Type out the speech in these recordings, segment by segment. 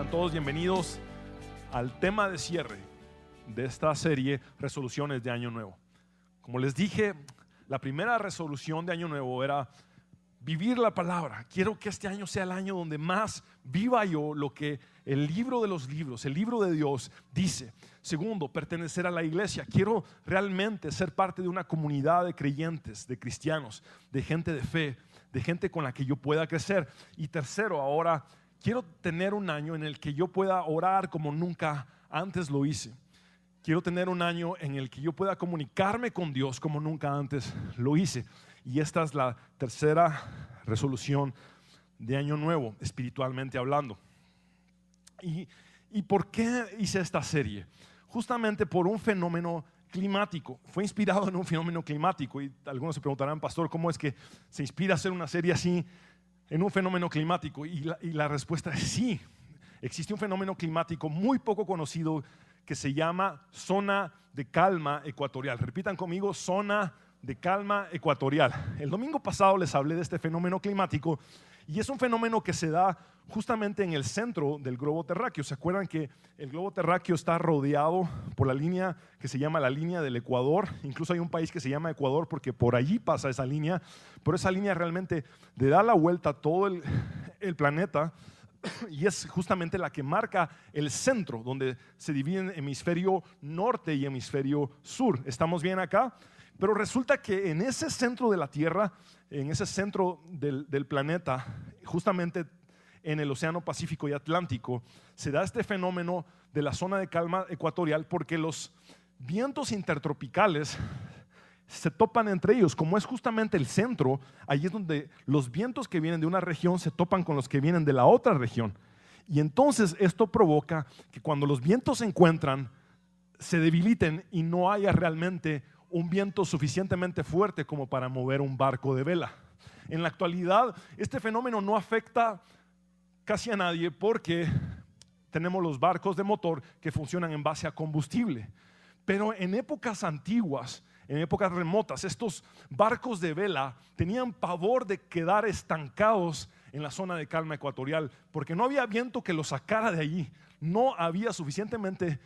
Sean todos bienvenidos al tema de cierre de esta serie, Resoluciones de Año Nuevo. Como les dije, la primera resolución de Año Nuevo era vivir la palabra. Quiero que este año sea el año donde más viva yo lo que el libro de los libros, el libro de Dios dice. Segundo, pertenecer a la iglesia. Quiero realmente ser parte de una comunidad de creyentes, de cristianos, de gente de fe, de gente con la que yo pueda crecer. Y tercero, ahora quiero tener un año en el que yo pueda orar como nunca antes lo hice. Quiero tener un año en el que yo pueda comunicarme con Dios como nunca antes lo hice. Y esta es la tercera resolución de Año Nuevo, espiritualmente hablando. ¿Y por qué hice esta serie? Justamente por un fenómeno climático. Fue inspirado en un fenómeno climático. Y algunos se preguntarán, pastor, ¿cómo es que se inspira a hacer una serie así en un fenómeno climático? Y la respuesta es sí. Existe un fenómeno climático muy poco conocido que se llama zona de calma ecuatorial. Repitan conmigo, zona de calma ecuatorial. El domingo pasado les hablé de este fenómeno climático y es un fenómeno que se da justamente en el centro del globo terráqueo. ¿Se acuerdan que el globo terráqueo está rodeado por la línea que se llama la línea del Ecuador? Incluso hay un país que se llama Ecuador porque por allí pasa esa línea, pero esa línea realmente le da la vuelta a todo el planeta. Y es justamente la que marca el centro, donde se dividen hemisferio norte y hemisferio sur. ¿Estamos bien acá? Pero resulta que en ese centro de la Tierra, en ese centro del planeta, justamente en el Océano Pacífico y Atlántico, se da este fenómeno de la zona de calma ecuatorial porque los vientos intertropicales se topan entre ellos. Como es justamente el centro, allí es donde los vientos que vienen de una región se topan con los que vienen de la otra región. Y entonces esto provoca que cuando los vientos se encuentran, se debiliten y no haya realmente un viento suficientemente fuerte como para mover un barco de vela. En la actualidad, este fenómeno no afecta casi a nadie porque tenemos los barcos de motor que funcionan en base a combustible. Pero en épocas antiguas, en épocas remotas, estos barcos de vela tenían pavor de quedar estancados en la zona de calma ecuatorial porque no había viento que los sacara de allí. No había suficientemente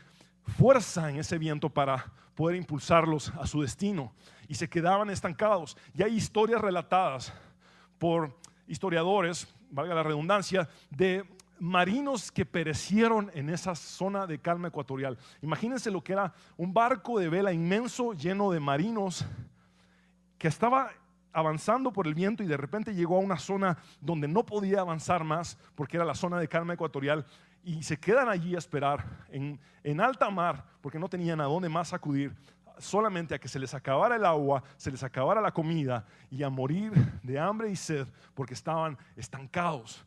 fuerza en ese viento para poder impulsarlos a su destino y se quedaban estancados. Y hay historias relatadas por historiadores, valga la redundancia, de marinos que perecieron en esa zona de calma ecuatorial. Imagínense lo que era un barco de vela inmenso lleno de marinos que estaba avanzando por el viento y de repente llegó a una zona donde no podía avanzar más porque era la zona de calma ecuatorial y se quedan allí a esperar en alta mar porque no tenían a dónde más acudir, solamente a que se les acabara el agua, se les acabara la comida y a morir de hambre y sed porque estaban estancados.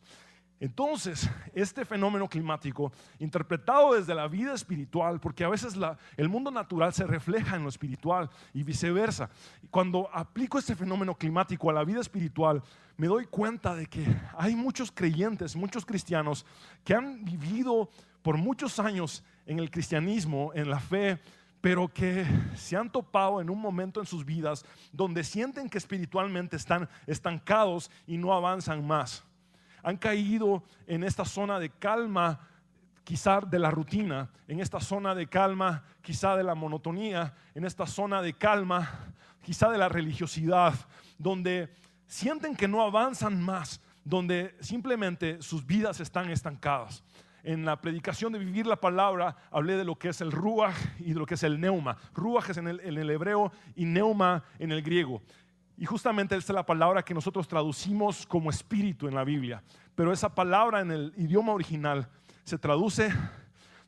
Entonces, este fenómeno climático, interpretado desde la vida espiritual, porque a veces el mundo natural se refleja en lo espiritual y viceversa. Cuando aplico este fenómeno climático a la vida espiritual, me doy cuenta de que hay muchos creyentes, muchos cristianos que han vivido por muchos años en el cristianismo, en la fe, pero que se han topado en un momento en sus vidas donde sienten que espiritualmente están estancados y no avanzan más. Han caído en esta zona de calma, quizá de la rutina, en esta zona de calma, quizá de la monotonía, en esta zona de calma, quizá de la religiosidad, donde sienten que no avanzan más, donde simplemente sus vidas están estancadas. En la predicación de vivir la palabra hablé de lo que es el ruach y de lo que es el neuma. Ruach es en el hebreo y neuma en el griego. Y justamente esta es la palabra que nosotros traducimos como espíritu en la Biblia. Pero esa palabra en el idioma original se traduce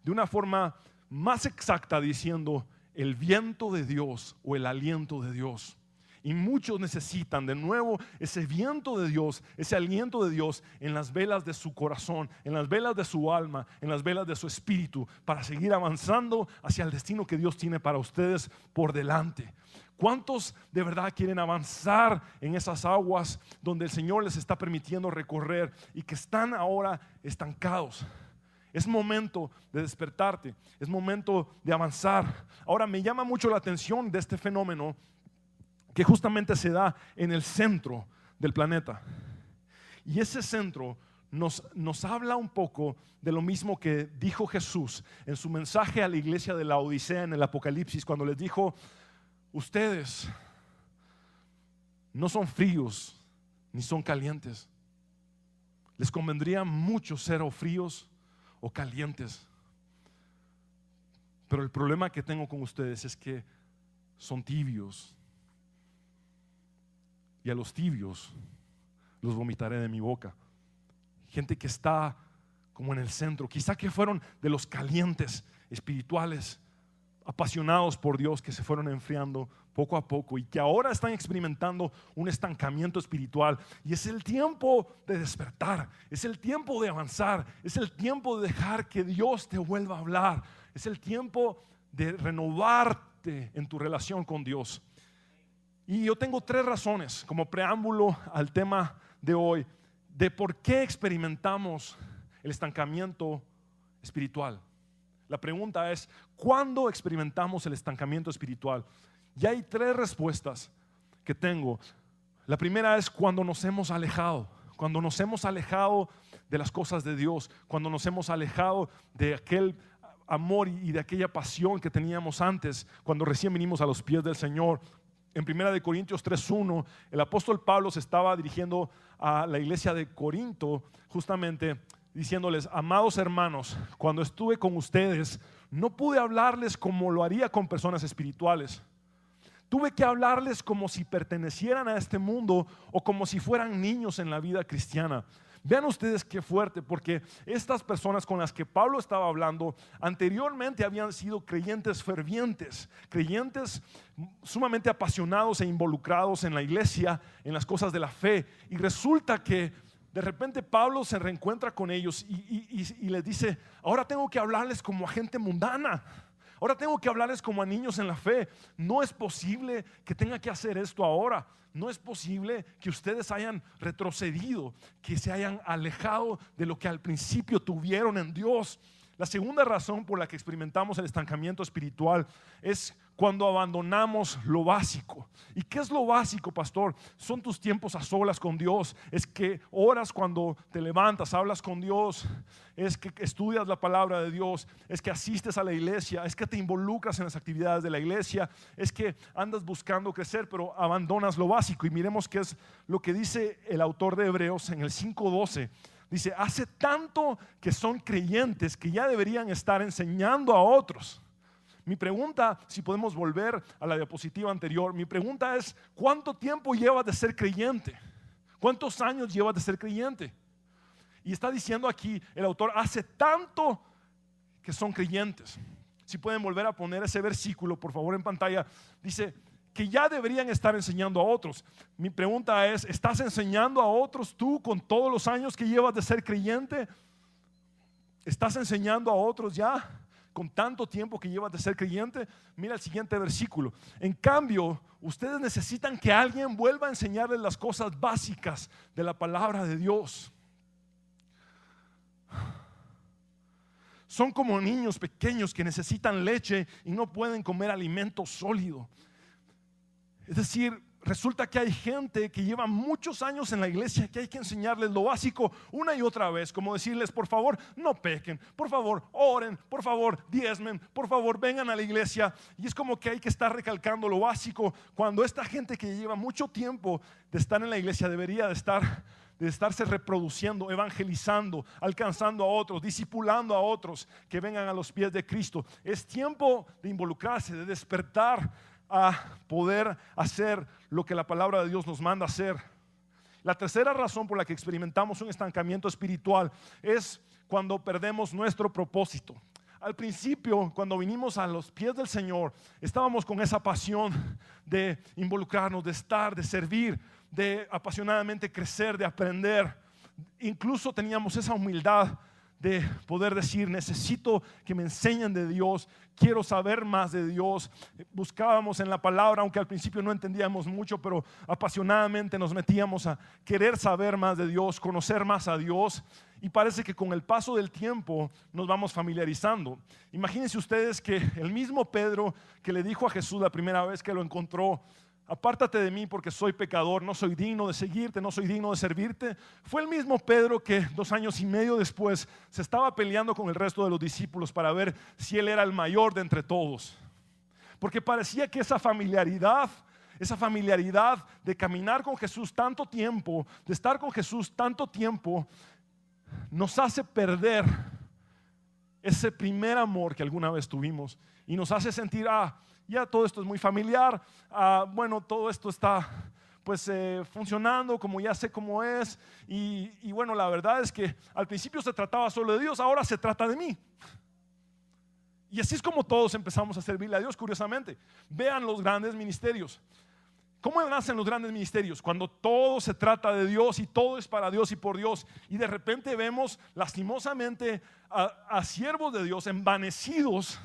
de una forma más exacta diciendo el viento de Dios o el aliento de Dios. Y muchos necesitan de nuevo ese viento de Dios, ese aliento de Dios en las velas de su corazón, en las velas de su alma, en las velas de su espíritu, para seguir avanzando hacia el destino que Dios tiene para ustedes por delante. ¿Cuántos de verdad quieren avanzar en esas aguas donde el Señor les está permitiendo recorrer y que están ahora estancados? Es momento de despertarte, es momento de avanzar. Ahora me llama mucho la atención de este fenómeno que justamente se da en el centro del planeta. Y ese centro nos habla un poco de lo mismo que dijo Jesús en su mensaje a la iglesia de la Odisea en el Apocalipsis, cuando les dijo: ustedes no son fríos ni son calientes. Les convendría mucho ser o fríos o calientes. Pero el problema que tengo con ustedes es que son tibios. Y a los tibios los vomitaré de mi boca. Gente que está como en el centro, quizá que fueron de los calientes espirituales, apasionados por Dios, que se fueron enfriando poco a poco y que ahora están experimentando un estancamiento espiritual. Y es el tiempo de despertar, es el tiempo de avanzar, es el tiempo de dejar que Dios te vuelva a hablar, es el tiempo de renovarte en tu relación con Dios. Y yo tengo 3 razones como preámbulo al tema de hoy de por qué experimentamos el estancamiento espiritual. La pregunta es: ¿cuándo experimentamos el estancamiento espiritual? Y hay 3 respuestas que tengo. La primera es cuando nos hemos alejado. Cuando nos hemos alejado de las cosas de Dios, cuando nos hemos alejado de aquel amor y de aquella pasión que teníamos antes, cuando recién vinimos a los pies del Señor. En 1 Corintios 3:1, el apóstol Pablo se estaba dirigiendo a la iglesia de Corinto, justamente diciéndoles: amados hermanos, cuando estuve con ustedes, no pude hablarles como lo haría con personas espirituales. Tuve que hablarles como si pertenecieran a este mundo o como si fueran niños en la vida cristiana. Vean ustedes qué fuerte, porque estas personas con las que Pablo estaba hablando anteriormente habían sido creyentes fervientes, creyentes sumamente apasionados e involucrados en la iglesia, en las cosas de la fe. Y resulta que de repente Pablo se reencuentra con ellos y les dice: ahora tengo que hablarles como a gente mundana. Ahora tengo que hablarles como a niños en la fe. No es posible que tenga que hacer esto ahora. No es posible que ustedes hayan retrocedido, que se hayan alejado de lo que al principio tuvieron en Dios. La segunda razón por la que experimentamos el estancamiento espiritual es cuando abandonamos lo básico. ¿Y qué es lo básico, pastor? Son tus tiempos a solas con Dios. Es que oras cuando te levantas, hablas con Dios. Es que estudias la palabra de Dios. Es que asistes a la iglesia. Es que te involucras en las actividades de la iglesia. Es que andas buscando crecer, pero abandonas lo básico. Y miremos qué es lo que dice el autor de Hebreos en el 5:12. Dice: hace tanto que son creyentes que ya deberían estar enseñando a otros. Mi pregunta, si podemos volver a la diapositiva anterior, mi pregunta es: ¿cuánto tiempo llevas de ser creyente? ¿Cuántos años llevas de ser creyente? Y está diciendo aquí el autor: hace tanto que son creyentes. Si pueden volver a poner ese versículo, por favor, en pantalla. Dice que ya deberían estar enseñando a otros. Mi pregunta es: ¿estás enseñando a otros tú con todos los años que llevas de ser creyente? ¿Estás enseñando a otros ya con tanto tiempo que llevas de ser creyente? Mira el siguiente versículo. En cambio, ustedes necesitan que alguien vuelva a enseñarles las cosas básicas de la palabra de Dios. Son como niños pequeños que necesitan leche y no pueden comer alimento sólido. Es decir, resulta que hay gente que lleva muchos años en la iglesia que hay que enseñarles lo básico una y otra vez, como decirles: por favor, no pequen, por favor, oren, por favor, diezmen, por favor, vengan a la iglesia. Y es como que hay que estar recalcando lo básico, cuando esta gente que lleva mucho tiempo de estar en la iglesia debería de estarse reproduciendo, evangelizando, alcanzando a otros, discipulando a otros que vengan a los pies de Cristo. Es tiempo de involucrarse, de despertar a poder hacer lo que la palabra de Dios nos manda hacer. La tercera razón por la que experimentamos un estancamiento espiritual es cuando perdemos nuestro propósito. Al principio, cuando vinimos a los pies del Señor, estábamos con esa pasión de involucrarnos, de estar, de servir, de apasionadamente crecer, de aprender. Incluso teníamos esa humildad de poder decir: necesito que me enseñen de Dios, quiero saber más de Dios. Buscábamos en la palabra, aunque al principio no entendíamos mucho, pero apasionadamente nos metíamos a querer saber más de Dios, conocer más a Dios. Y parece que con el paso del tiempo nos vamos familiarizando. Imagínense ustedes que el mismo Pedro que le dijo a Jesús la primera vez que lo encontró apártate de mí porque soy pecador, no soy digno de seguirte, no soy digno de servirte. Fue el mismo Pedro que 2 años y medio después se estaba peleando con el resto de los discípulos para ver si él era el mayor de entre todos. Porque parecía que esa familiaridad de caminar con Jesús tanto tiempo, de estar con Jesús tanto tiempo, nos hace perder ese primer amor que alguna vez tuvimos y nos hace sentir, ya todo esto es muy familiar, bueno, todo esto está pues funcionando como ya sé cómo es y bueno, la verdad es que al principio se trataba solo de Dios, ahora se trata de mí. Y así es como todos empezamos a servirle a Dios, curiosamente. Vean los grandes ministerios. ¿Cómo nacen los grandes ministerios? Cuando todo se trata de Dios y todo es para Dios y por Dios. Y de repente vemos lastimosamente a siervos de Dios envanecidos,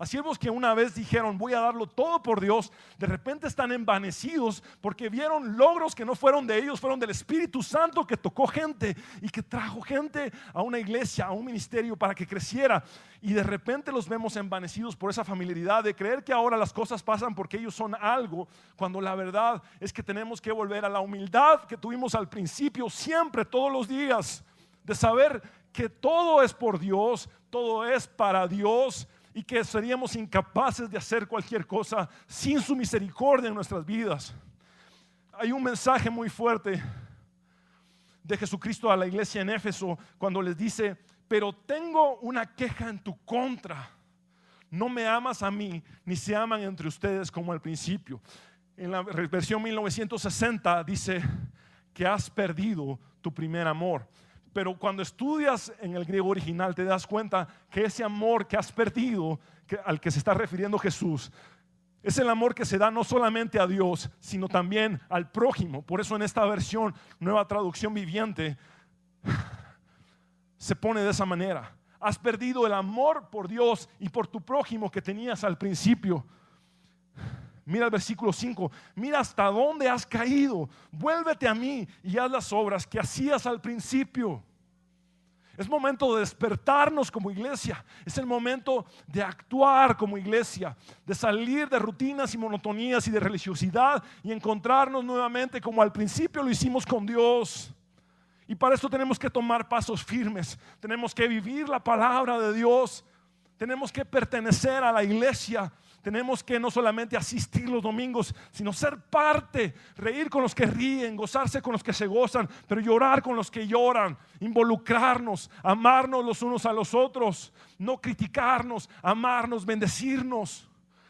a siervos que una vez dijeron voy a darlo todo por Dios, de repente están envanecidos porque vieron logros que no fueron de ellos, fueron del Espíritu Santo que tocó gente y que trajo gente a una iglesia, a un ministerio para que creciera. Y de repente los vemos envanecidos por esa familiaridad de creer que ahora las cosas pasan porque ellos son algo, cuando la verdad es que tenemos que volver a la humildad que tuvimos al principio, siempre, todos los días, de saber que todo es por Dios, todo es para Dios, y que seríamos incapaces de hacer cualquier cosa sin su misericordia en nuestras vidas. Hay un mensaje muy fuerte de Jesucristo a la iglesia en Éfeso cuando les dice: pero tengo una queja en tu contra, no me amas a mí ni se aman entre ustedes como al principio. En la versión 1960 dice que has perdido tu primer amor. Pero cuando estudias en el griego original te das cuenta que ese amor que has perdido, al que se está refiriendo Jesús, es el amor que se da no solamente a Dios, sino también al prójimo. Por eso en esta versión, Nueva Traducción Viviente, se pone de esa manera: has perdido el amor por Dios y por tu prójimo que tenías al principio. Mira el versículo 5, mira hasta dónde has caído, vuélvete a mí y haz las obras que hacías al principio. Es momento de despertarnos como iglesia, es el momento de actuar como iglesia, de salir de rutinas y monotonías y de religiosidad y encontrarnos nuevamente como al principio lo hicimos con Dios. Y para esto tenemos que tomar pasos firmes, tenemos que vivir la palabra de Dios, tenemos que pertenecer a la iglesia. Tenemos que no solamente asistir los domingos, sino ser parte, reír con los que ríen, gozarse con los que se gozan, pero llorar con los que lloran, involucrarnos, amarnos los unos a los otros, no criticarnos, amarnos, bendecirnos.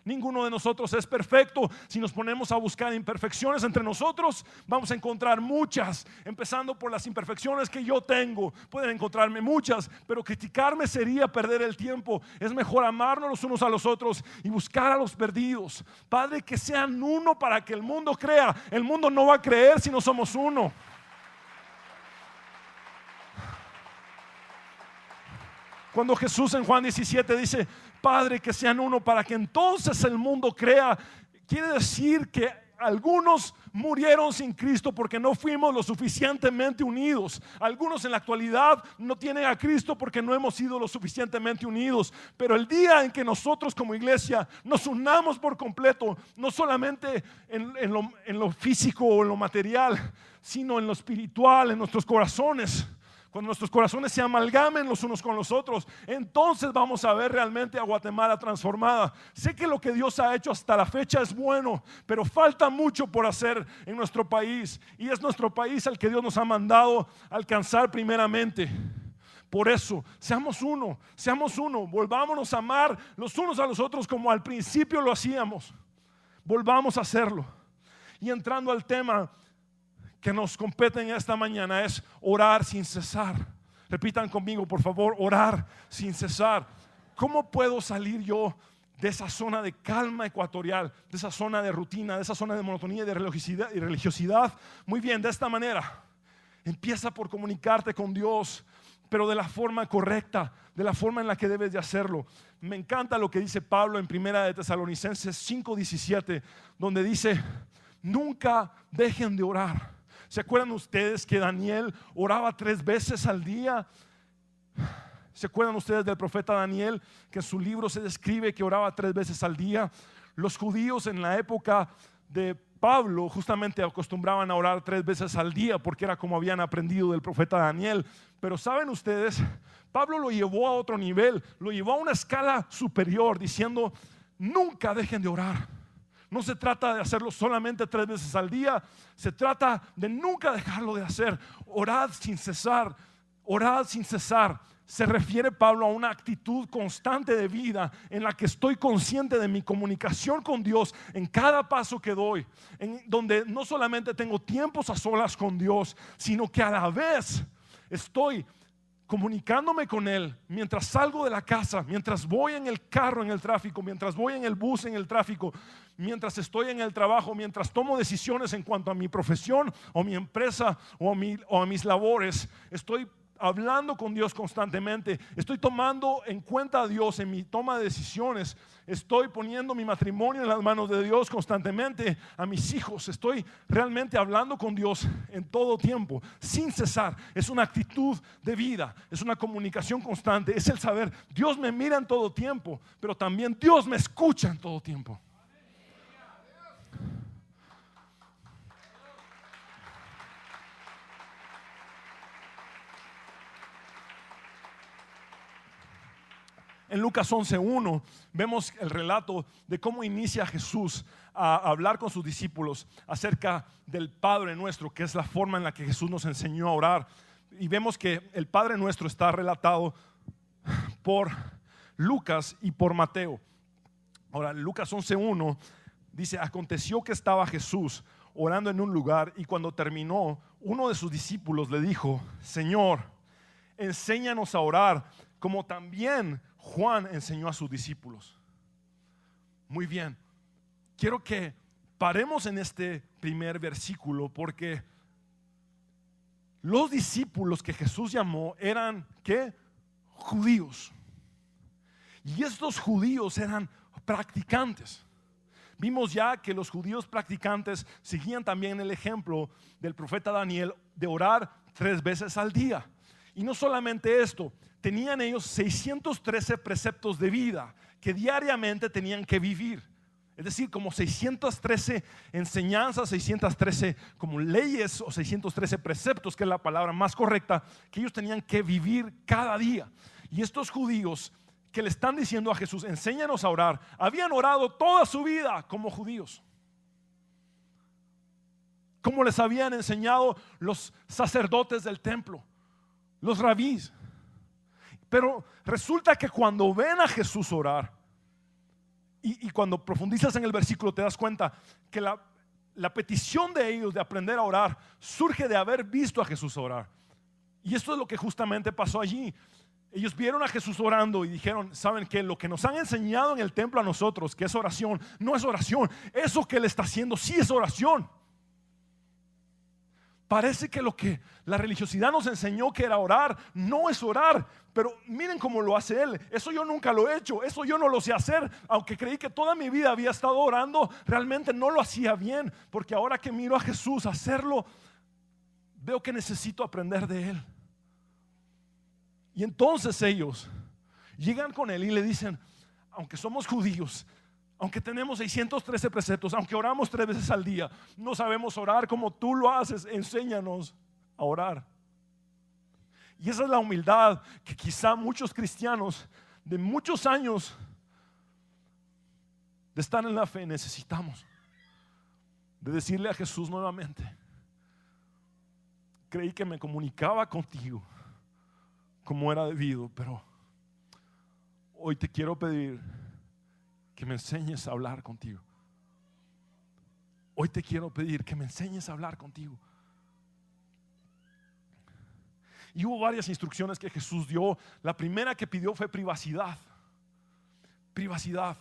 Ninguno de nosotros es perfecto. Si nos ponemos a buscar imperfecciones entre nosotros, vamos a encontrar muchas, empezando por las imperfecciones que yo tengo. Pueden encontrarme muchas, pero criticarme sería perder el tiempo. Es mejor amarnos los unos a los otros y buscar a los perdidos. Padre, que sean uno para que el mundo crea. El mundo no va a creer si no somos uno. Cuando Jesús en Juan 17 dice: Padre, que sean uno para que entonces el mundo crea, quiere decir que algunos murieron sin Cristo porque no fuimos lo suficientemente unidos. Algunos en la actualidad no tienen a Cristo porque no hemos sido lo suficientemente unidos. Pero el día en que nosotros como iglesia nos unamos por completo, no solamente en lo físico o en lo material, sino en lo espiritual, en nuestros corazones, cuando nuestros corazones se amalgamen los unos con los otros, entonces vamos a ver realmente a Guatemala transformada. Sé que lo que Dios ha hecho hasta la fecha es bueno, pero falta mucho por hacer en nuestro país. Y es nuestro país al que Dios nos ha mandado alcanzar primeramente. Por eso, seamos uno, volvámonos a amar los unos a los otros como al principio lo hacíamos. Volvamos a hacerlo. Y entrando al tema que nos compete en esta mañana, es orar sin cesar. Repitan conmigo, por favor: orar sin cesar. ¿Cómo puedo salir yo de esa zona de calma ecuatorial, de esa zona de rutina, de esa zona de monotonía y de religiosidad? Muy bien, de esta manera. Empieza por comunicarte con Dios, pero de la forma correcta, de la forma en la que debes de hacerlo. Me encanta lo que dice Pablo en 1 de Tesalonicenses 5:17, donde dice: nunca dejen de orar. ¿Se acuerdan ustedes que Daniel oraba 3 veces al día? ¿Se acuerdan ustedes del profeta Daniel, que en su libro se describe que oraba 3 veces al día? Los judíos en la época de Pablo justamente acostumbraban a orar 3 veces al día porque era como habían aprendido del profeta Daniel. Pero saben ustedes, Pablo lo llevó a otro nivel, lo llevó a una escala superior, diciendo: nunca dejen de orar. No se trata de hacerlo solamente 3 veces al día, se trata de nunca dejarlo de hacer. Orad sin cesar, orad sin cesar. Se refiere Pablo a una actitud constante de vida en la que estoy consciente de mi comunicación con Dios en cada paso que doy, en donde no solamente tengo tiempos a solas con Dios, sino que a la vez estoy comunicándome con Él mientras salgo de la casa, mientras voy en el carro en el tráfico, mientras voy en el bus en el tráfico, mientras estoy en el trabajo, mientras tomo decisiones en cuanto a mi profesión o mi empresa o a mis labores. Estoy hablando con Dios constantemente, estoy tomando en cuenta a Dios en mi toma de decisiones, estoy poniendo mi matrimonio en las manos de Dios constantemente, a mis hijos, estoy realmente hablando con Dios en todo tiempo, sin cesar. Es una actitud de vida, es una comunicación constante, es el saber: Dios me mira en todo tiempo, pero también Dios me escucha en todo tiempo. En Lucas 11:1 vemos el relato de cómo inicia Jesús a hablar con sus discípulos acerca del Padre Nuestro, que es la forma en la que Jesús nos enseñó a orar. Y vemos que el Padre Nuestro está relatado por Lucas y por Mateo. Ahora, Lucas 11:1 dice: aconteció que estaba Jesús orando en un lugar, y cuando terminó, uno de sus discípulos le dijo: Señor, enséñanos a orar, como también Juan enseñó a sus discípulos. Muy bien, quiero que paremos en este primer versículo, porque los discípulos que Jesús llamó eran ¿qué? Judíos. Y estos judíos eran practicantes. Vimos ya que los judíos practicantes seguían también el ejemplo del profeta Daniel de orar 3 veces al día. Y no solamente esto, tenían ellos 613 preceptos de vida que diariamente tenían que vivir. Es decir, como 613 enseñanzas, 613 como leyes o 613 preceptos, que es la palabra más correcta, que ellos tenían que vivir cada día. Y estos judíos que le están diciendo a Jesús: enséñanos a orar, habían orado toda su vida como judíos, como les habían enseñado los sacerdotes del templo, los rabís. Pero resulta que cuando ven a Jesús orar, y cuando profundizas en el versículo, te das cuenta que la petición de ellos de aprender a orar surge de haber visto a Jesús orar. Y esto es lo que justamente pasó allí. Ellos vieron a Jesús orando y dijeron: ¿saben qué? Lo que nos han enseñado en el templo a nosotros, que es oración, no es oración. Eso que Él está haciendo sí es oración. Parece que lo que la religiosidad nos enseñó que era orar, no es orar. Pero miren cómo lo hace Él. Eso yo nunca lo he hecho, eso yo no lo sé hacer. Aunque creí que toda mi vida había estado orando, realmente no lo hacía bien. Porque ahora que miro a Jesús hacerlo, veo que necesito aprender de Él. Y entonces ellos llegan con Él y le dicen: aunque somos judíos, aunque tenemos 613 preceptos, aunque oramos 3 veces al día, no sabemos orar como tú lo haces. Enséñanos a orar. Y esa es la humildad que quizá muchos cristianos de muchos años de estar en la fe necesitamos. De decirle a Jesús nuevamente: creí que me comunicaba contigo como era debido, pero hoy te quiero pedir que me enseñes a hablar contigo. Hoy te quiero pedir que me enseñes a hablar contigo. Y hubo varias instrucciones que Jesús dio. La primera que pidió fue privacidad. Privacidad.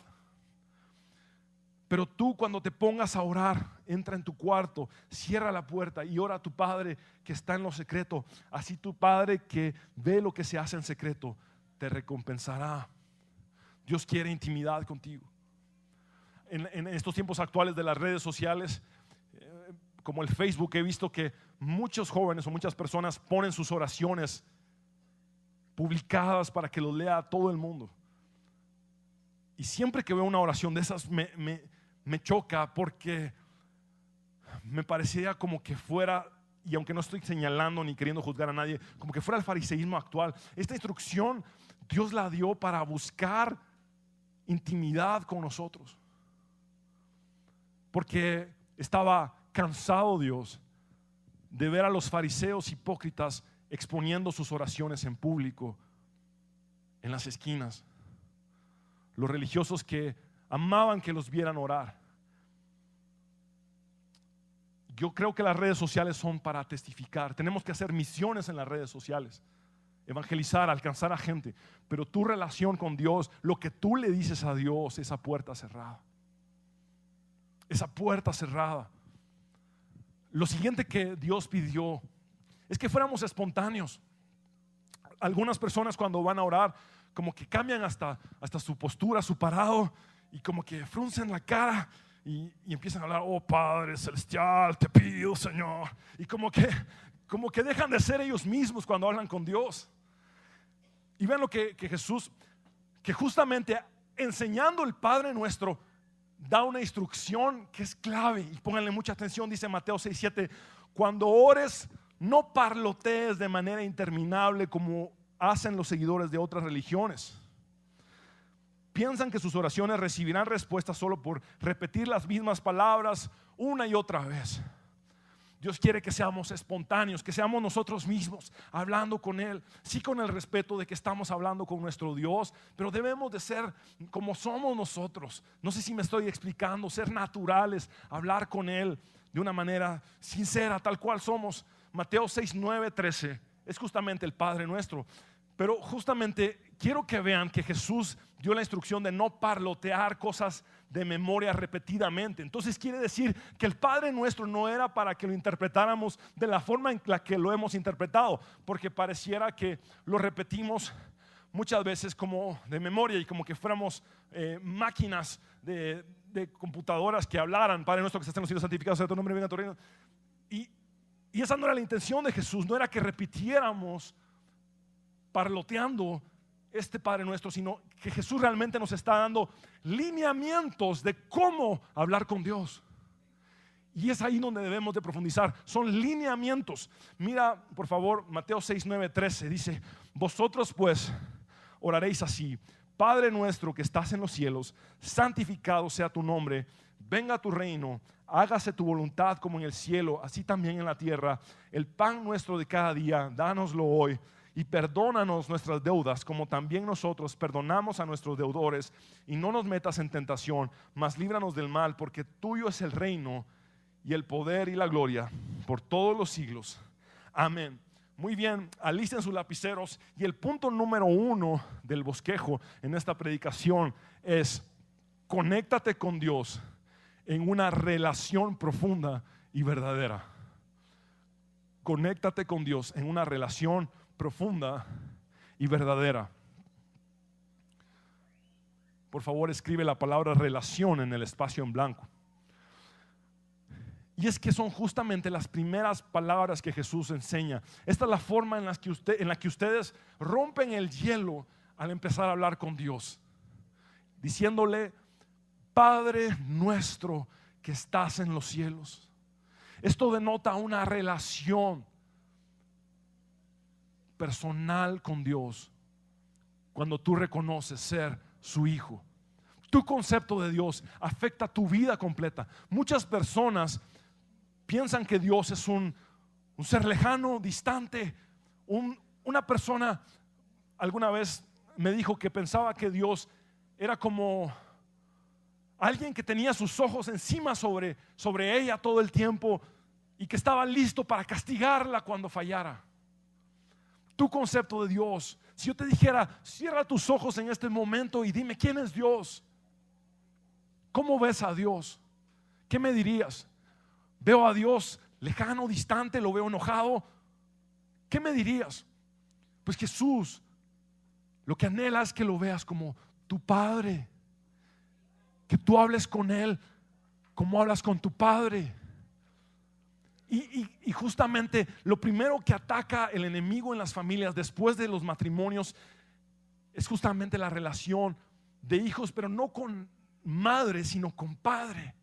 Pero tú, cuando te pongas a orar, entra en tu cuarto, cierra la puerta y ora a tu Padre que está en lo secreto. Así tu Padre que ve lo que se hace en secreto te recompensará. Dios quiere intimidad contigo. En estos tiempos actuales de las redes sociales, como el Facebook, he visto que muchos jóvenes o muchas personas ponen sus oraciones publicadas para que los lea todo el mundo. Y siempre que veo una oración de esas me choca, porque me parecía como que fuera, y aunque no estoy señalando ni queriendo juzgar a nadie, como que fuera el fariseísmo actual. Esta instrucción Dios la dio para buscar intimidad con nosotros, porque estaba cansado Dios de ver a los fariseos hipócritas exponiendo sus oraciones en público, en las esquinas. Los religiosos que amaban que los vieran orar. Yo creo que las redes sociales son para testificar. Tenemos que hacer misiones en las redes sociales, evangelizar, alcanzar a gente. Pero tu relación con Dios, lo que tú le dices a Dios, esa puerta cerrada. Esa puerta cerrada. Lo siguiente que Dios pidió es que fuéramos espontáneos. Algunas personas cuando van a orar como que cambian hasta su postura, su parado, y como que fruncen la cara y empiezan a hablar: oh Padre Celestial, te pido Señor, y como que dejan de ser ellos mismos cuando hablan con Dios. Y vean lo que Jesús, que justamente enseñando el Padre Nuestro, da una instrucción que es clave, y pónganle mucha atención. Dice Mateo 6:7: cuando ores, no parlotees de manera interminable como hacen los seguidores de otras religiones. Piensan que sus oraciones recibirán respuesta solo por repetir las mismas palabras una y otra vez. Dios quiere que seamos espontáneos, que seamos nosotros mismos hablando con Él, sí, con el respeto de que estamos hablando con nuestro Dios, pero debemos de ser como somos nosotros. No sé si me estoy explicando, ser naturales, hablar con Él de una manera sincera, tal cual somos. Mateo 6, 9, 13 es justamente el Padre Nuestro. Pero justamente quiero que vean que Jesús dio la instrucción de no parlotear cosas de memoria repetidamente. Entonces quiere decir que el Padre Nuestro no era para que lo interpretáramos de la forma en la que lo hemos interpretado, porque pareciera que lo repetimos muchas veces como de memoria y como que fuéramos máquinas de computadoras que hablaran: Padre Nuestro que estás en los cielos, santificado sea tu nombre, venga tu reino. Y esa no era la intención de Jesús. No era que repitiéramos parloteando este Padre Nuestro, sino que Jesús realmente nos está dando lineamientos de cómo hablar con Dios. Y es ahí donde debemos de profundizar. Son lineamientos. Mira por favor Mateo 6, 9, 13. Dice: vosotros pues oraréis así: Padre nuestro que estás en los cielos, santificado sea tu nombre, venga tu reino, hágase tu voluntad como en el cielo, así también en la tierra. El pan nuestro de cada día, dánoslo hoy. Y perdónanos nuestras deudas, como también nosotros perdonamos a nuestros deudores. Y no nos metas en tentación, mas líbranos del mal, porque tuyo es el reino y el poder y la gloria por todos los siglos. Amén. Muy bien, alisten sus lapiceros. Y el punto número 1 del bosquejo en esta predicación es: conéctate con Dios en una relación profunda y verdadera. Conéctate con Dios en una relación profunda y verdadera. Por favor, escribe la palabra relación en el espacio en blanco. Y es que son justamente las primeras palabras que Jesús enseña. Esta es la forma en la que ustedes rompen el hielo al empezar a hablar con Dios, diciéndole: Padre nuestro que estás en los cielos. Esto denota una relación personal con Dios. Cuando tú reconoces ser su hijo, tu concepto de Dios afecta tu vida completa. Muchas personas piensan que Dios es un ser lejano, distante. Una persona alguna vez me dijo que pensaba que Dios era como alguien que tenía sus ojos encima sobre ella todo el tiempo y que estaba listo para castigarla cuando fallara. Tu concepto de Dios, si yo te dijera: cierra tus ojos en este momento y dime quién es Dios, ¿cómo ves a Dios? ¿Qué me dirías? ¿Veo a Dios lejano, distante? ¿Lo veo enojado? ¿Qué me dirías? Pues Jesús lo que anhela es que lo veas como tu Padre, que tú hables con Él como hablas con tu Padre. Y justamente lo primero que ataca el enemigo en las familias después de los matrimonios es justamente la relación de hijos, pero no con madre, sino con padre.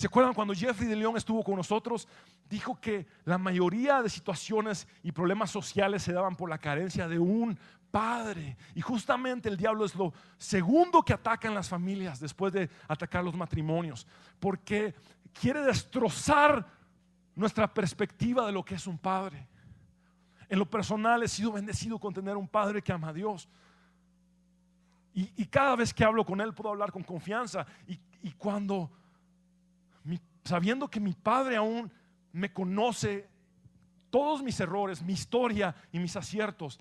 ¿Se acuerdan cuando Jeffrey de León estuvo con nosotros? Dijo que la mayoría de situaciones y problemas sociales se daban por la carencia de un padre. Y justamente el diablo es lo segundo que ataca en las familias después de atacar los matrimonios, porque quiere destrozar nuestra perspectiva de lo que es un padre. En lo personal he sido bendecido con tener un padre que ama a Dios. Y cada vez que hablo con él puedo hablar con confianza. Y cuando, sabiendo que mi padre aún me conoce todos mis errores, mi historia y mis aciertos,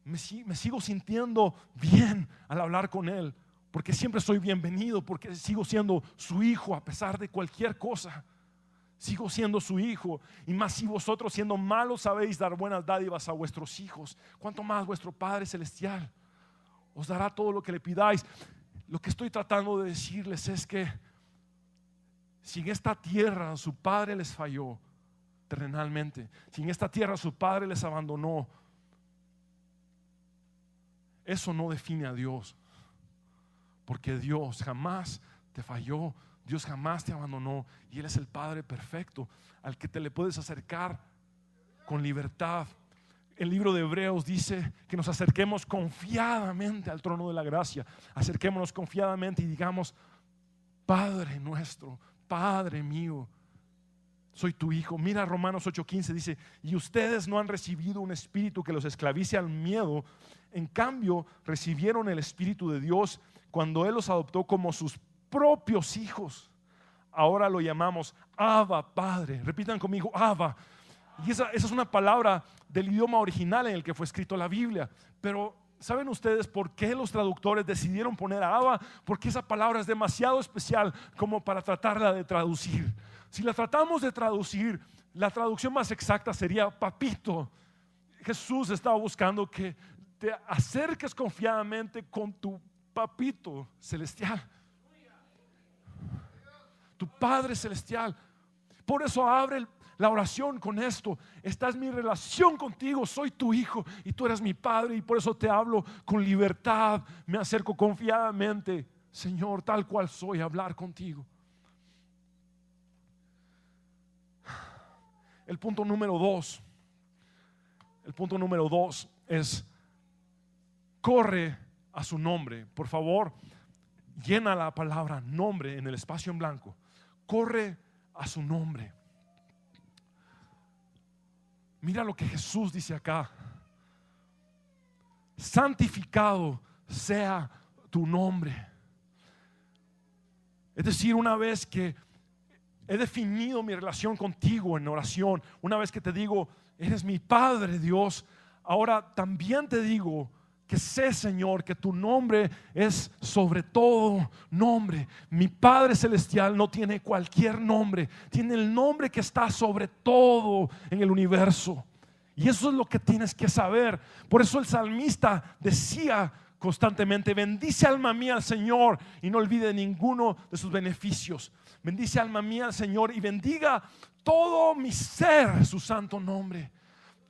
me sigo sintiendo bien al hablar con él, porque siempre soy bienvenido, porque sigo siendo su hijo a pesar de cualquier cosa. Sigo siendo su hijo. Y más si vosotros, siendo malos, sabéis dar buenas dádivas a vuestros hijos, cuánto más vuestro Padre Celestial os dará todo lo que le pidáis. Lo que estoy tratando de decirles es que si en esta tierra su padre les falló terrenalmente, si en esta tierra su padre les abandonó, eso no define a Dios, porque Dios jamás te falló, Dios jamás te abandonó, y Él es el Padre perfecto al que te le puedes acercar con libertad. El libro de Hebreos dice que nos acerquemos confiadamente al trono de la gracia. Acerquémonos confiadamente y digamos: Padre nuestro, Padre mío, soy tu hijo. Mira Romanos 8:15, dice: y ustedes no han recibido un espíritu que los esclavice al miedo, en cambio recibieron el Espíritu de Dios cuando Él los adoptó como sus propios hijos. Ahora lo llamamos Abba, Padre. Repitan conmigo: Abba. Y esa es una palabra del idioma original en el que fue escrito la Biblia. Pero ¿saben ustedes por qué los traductores decidieron poner a Abba? Porque esa palabra es demasiado especial como para tratarla de traducir. Si la tratamos de traducir, la traducción más exacta sería papito. Jesús estaba buscando que te acerques confiadamente con tu papito celestial, tu Padre celestial. Por eso abre la oración con esto: esta es mi relación contigo, soy tu hijo y tú eres mi padre, y por eso te hablo con libertad, me acerco confiadamente, Señor, tal cual soy, a hablar contigo. El punto número 2 es: corre a su nombre. Por favor, llena la palabra nombre en el espacio en blanco. Corre a su nombre. Mira lo que Jesús dice acá: santificado sea tu nombre. Es decir, una vez que he definido mi relación contigo en oración, una vez que te digo: eres mi Padre Dios, ahora también te digo que sé, Señor, que tu nombre es sobre todo nombre. Mi Padre Celestial no tiene cualquier nombre, tiene el nombre que está sobre todo en el universo. Y eso es lo que tienes que saber. Por eso el salmista decía constantemente: bendice alma mía al Señor y no olvide ninguno de sus beneficios. Bendice alma mía al Señor y bendiga todo mi ser su santo nombre.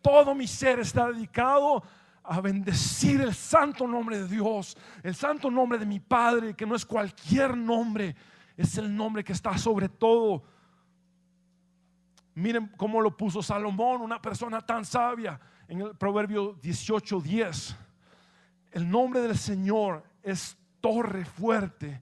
Todo mi ser está dedicado a bendecir el santo nombre de Dios, el santo nombre de mi Padre, que no es cualquier nombre, es el nombre que está sobre todo. Miren cómo lo puso Salomón, una persona tan sabia, en el Proverbio 18:10. El nombre del Señor es torre fuerte,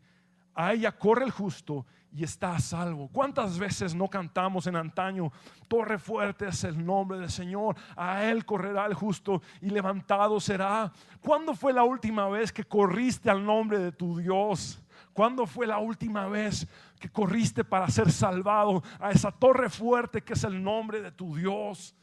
a ella corre el justo y está a salvo. ¿Cuántas veces no cantamos en antaño: torre fuerte es el nombre del Señor, a él correrá el justo y levantado será? ¿Cuándo fue la última vez que corriste al nombre de tu Dios? ¿Cuándo fue la última vez que corriste para ser salvado a esa torre fuerte que es el nombre de tu Dios?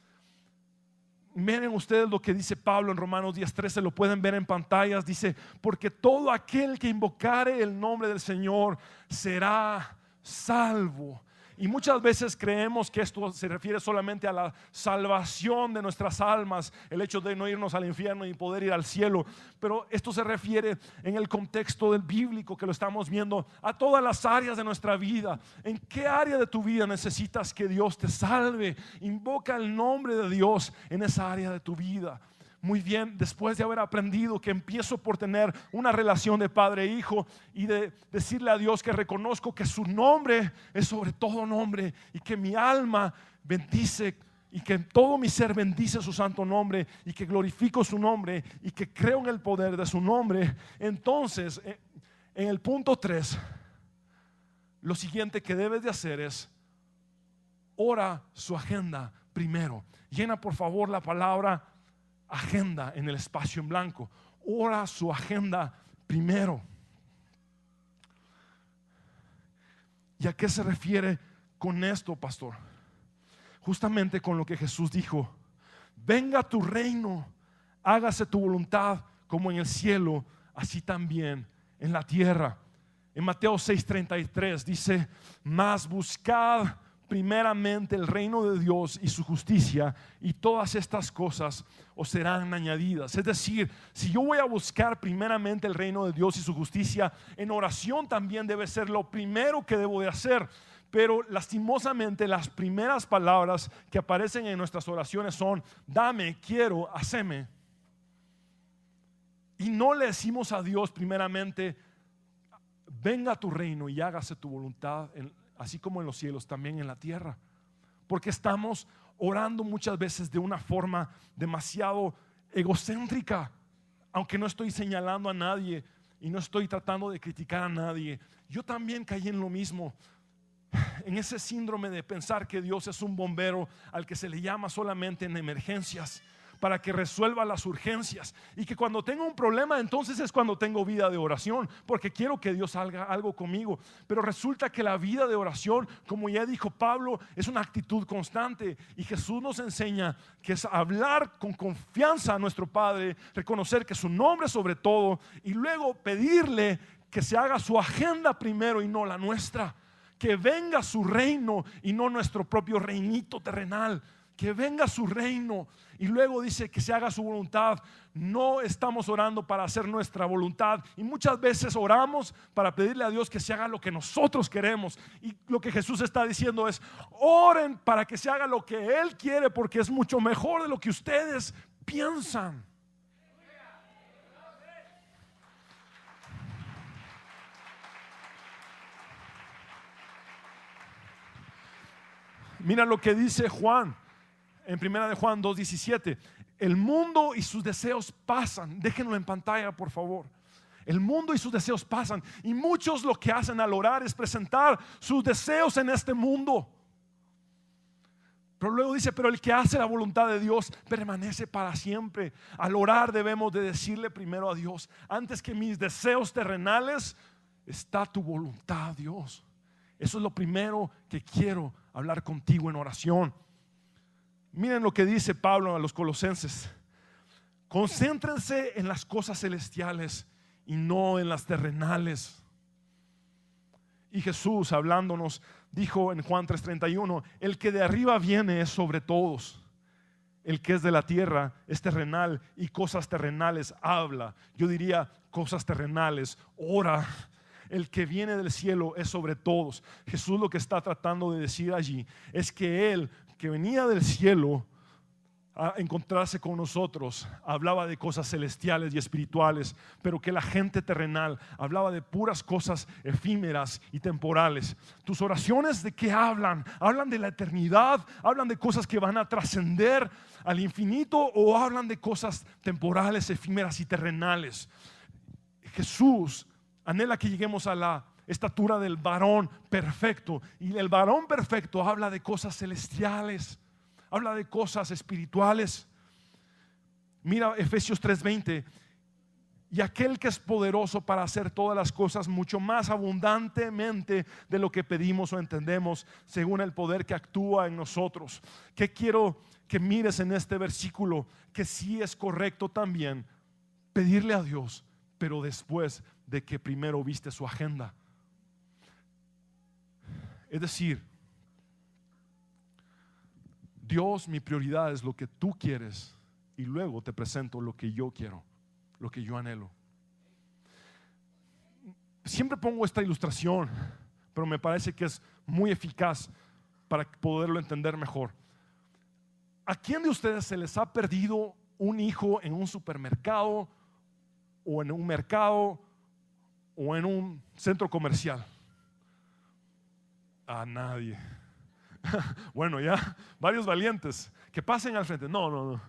Miren ustedes lo que dice Pablo en Romanos 10:13, lo pueden ver en pantallas. Dice: porque todo aquel que invocare el nombre del Señor será salvo. Y muchas veces creemos que esto se refiere solamente a la salvación de nuestras almas, el hecho de no irnos al infierno y poder ir al cielo. Pero esto se refiere en el contexto del bíblico que lo estamos viendo a todas las áreas de nuestra vida. ¿En qué área de tu vida necesitas que Dios te salve? Invoca el nombre de Dios en esa área de tu vida. muy bien, después de haber aprendido que empiezo por tener una relación de padre e hijo y de decirle a Dios que reconozco que su nombre es sobre todo nombre y que mi alma bendice y que todo mi ser bendice su santo nombre y que glorifico su nombre y que creo en el poder de su nombre, entonces en el punto 3, lo siguiente que debes de hacer es ora su agenda primero. Llena por favor la palabra agenda en el espacio en blanco. Ora su agenda primero. ¿Y a qué se refiere con esto, pastor? Justamente con lo que Jesús dijo: venga tu reino, hágase tu voluntad como en el cielo, así también en la tierra. En Mateo 6:33 dice: mas buscad primeramente el reino de Dios y su justicia, y todas estas cosas os serán añadidas. Es decir, si yo voy a buscar primeramente el reino de Dios y su justicia, en oración también debe ser lo primero que debo de hacer. Pero lastimosamente las primeras palabras que aparecen en nuestras oraciones son: dame, quiero, haceme. Y no le decimos a Dios primeramente: venga tu reino y hágase tu voluntad, así como en los cielos, también en la tierra. Porque estamos orando muchas veces de una forma demasiado egocéntrica. Aunque no estoy señalando a nadie y no estoy tratando de criticar a nadie, yo también caí en lo mismo, en ese síndrome de pensar que Dios es un bombero al que se le llama solamente en emergencias para que resuelva las urgencias, y que cuando tengo un problema entonces es cuando tengo vida de oración, porque quiero que Dios haga algo conmigo. Pero resulta que la vida de oración, como ya dijo Pablo, es una actitud constante, y Jesús nos enseña que es hablar con confianza a nuestro Padre, reconocer que su nombre es sobre todo, y luego pedirle que se haga su agenda primero y no la nuestra. Que venga su reino y no nuestro propio reinito terrenal. Que venga su reino, y luego dice que se haga su voluntad. No estamos orando para hacer nuestra voluntad, y muchas veces oramos para pedirle a Dios que se haga lo que nosotros queremos. Y lo que Jesús está diciendo es: oren para que se haga lo que Él quiere, porque es mucho mejor de lo que ustedes piensan. Mira lo que dice Juan en primera de Juan 2:17: el mundo y sus deseos pasan. Déjenlo en pantalla, por favor. El mundo y sus deseos pasan, y muchos lo que hacen al orar es presentar sus deseos en este mundo. Pero luego dice: pero el que hace la voluntad de Dios permanece para siempre. Al orar debemos de decirle primero a Dios: antes que mis deseos terrenales está tu voluntad, Dios. Eso es lo primero que quiero hablar contigo en oración. Miren lo que dice Pablo a los colosenses: concéntrense en las cosas celestiales y no en las terrenales. Y Jesús, hablándonos, dijo en Juan 3:31: el que de arriba viene es sobre todos. El que es de la tierra es terrenal, y cosas terrenales habla. Yo diría cosas terrenales, ora. El que viene del cielo es sobre todos. Jesús lo que está tratando de decir allí es que Él, que venía del cielo a encontrarse con nosotros, hablaba de cosas celestiales y espirituales, pero que la gente terrenal hablaba de puras cosas efímeras y temporales. Tus oraciones, ¿de qué hablan? ¿Hablan de la eternidad? ¿Hablan de cosas que van a trascender al infinito? ¿O hablan de cosas temporales, efímeras y terrenales? Jesús anhela que lleguemos a la estatura del varón perfecto, y el varón perfecto habla de cosas celestiales, habla de cosas espirituales. Mira Efesios 3:20: y aquel que es poderoso para hacer todas las cosas mucho más abundantemente de lo que pedimos o entendemos, según el poder que actúa en nosotros. ¿Qué quiero que mires en este versículo? Que sí es correcto también pedirle a Dios, pero después de que primero viste su agenda. Es decir, Dios, mi prioridad es lo que tú quieres, y luego te presento lo que yo quiero, lo que yo anhelo. Siempre pongo esta ilustración, pero me parece que es muy eficaz para poderlo entender mejor. ¿A quién de ustedes se les ha perdido un hijo en un supermercado o en un mercado o en un centro comercial? A nadie. Bueno, ya varios valientes que pasen al frente. No.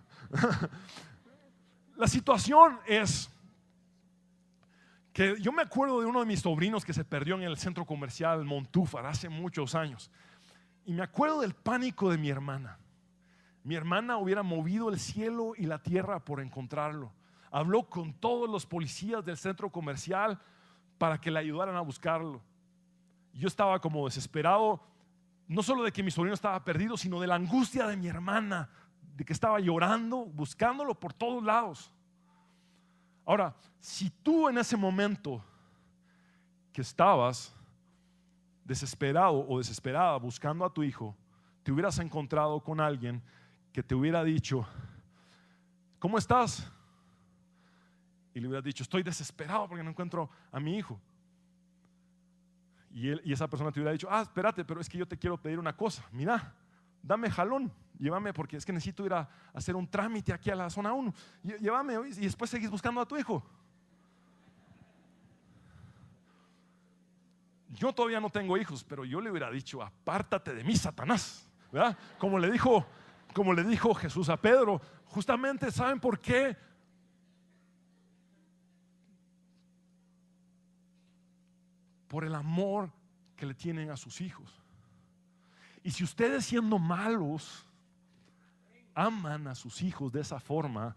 La situación es que yo me acuerdo de uno de mis sobrinos que se perdió en el centro comercial Montúfar hace muchos años, y me acuerdo del pánico de mi hermana. Mi hermana hubiera movido el cielo y la tierra por encontrarlo. Habló con todos los policías del centro comercial para que le ayudaran a buscarlo. Yo estaba como desesperado, no solo de que mi sobrino estaba perdido, sino de la angustia de mi hermana, de que estaba llorando, buscándolo por todos lados. Ahora, si tú en ese momento que estabas desesperado o desesperada buscando a tu hijo, te hubieras encontrado con alguien que te hubiera dicho: ¿cómo estás? Y le hubieras dicho: estoy desesperado porque no encuentro a mi hijo. Y esa persona te hubiera dicho: espérate, pero es que yo te quiero pedir una cosa. Mira, dame jalón, llévame porque es que necesito ir a hacer un trámite aquí a la zona 1. Llévame y después seguís buscando a tu hijo. Yo todavía no tengo hijos, pero yo le hubiera dicho: apártate de mí, Satanás, ¿verdad? Como le dijo Jesús a Pedro. Justamente, ¿saben por qué? Por el amor que le tienen a sus hijos. Y si ustedes, siendo malos, aman a sus hijos de esa forma,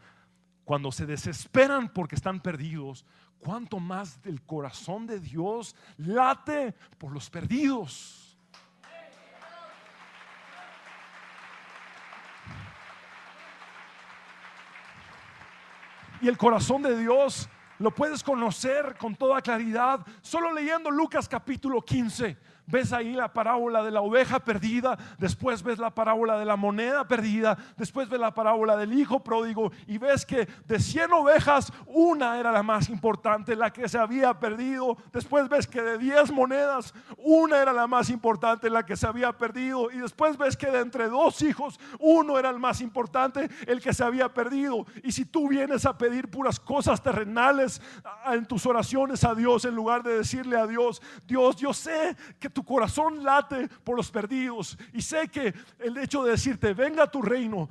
cuando se desesperan porque están perdidos, cuánto más el corazón de Dios late por los perdidos. Y el corazón de Dios lo puedes conocer con toda claridad solo leyendo Lucas capítulo 15. Ves ahí la parábola de la oveja perdida, después ves la parábola de la moneda perdida, después ves la parábola del hijo pródigo, y ves que de 100 ovejas una era la más importante, la que se había perdido. Después ves que de 10 monedas una era la más importante, la que se había perdido. Y después ves que de entre 2 hijos uno era el más importante, el que se había perdido. Y si tú vienes a pedir puras cosas terrenales en tus oraciones a Dios, en lugar de decirle a Dios: Dios, yo sé que tu corazón late por los perdidos, y sé que el hecho de decirte venga a tu reino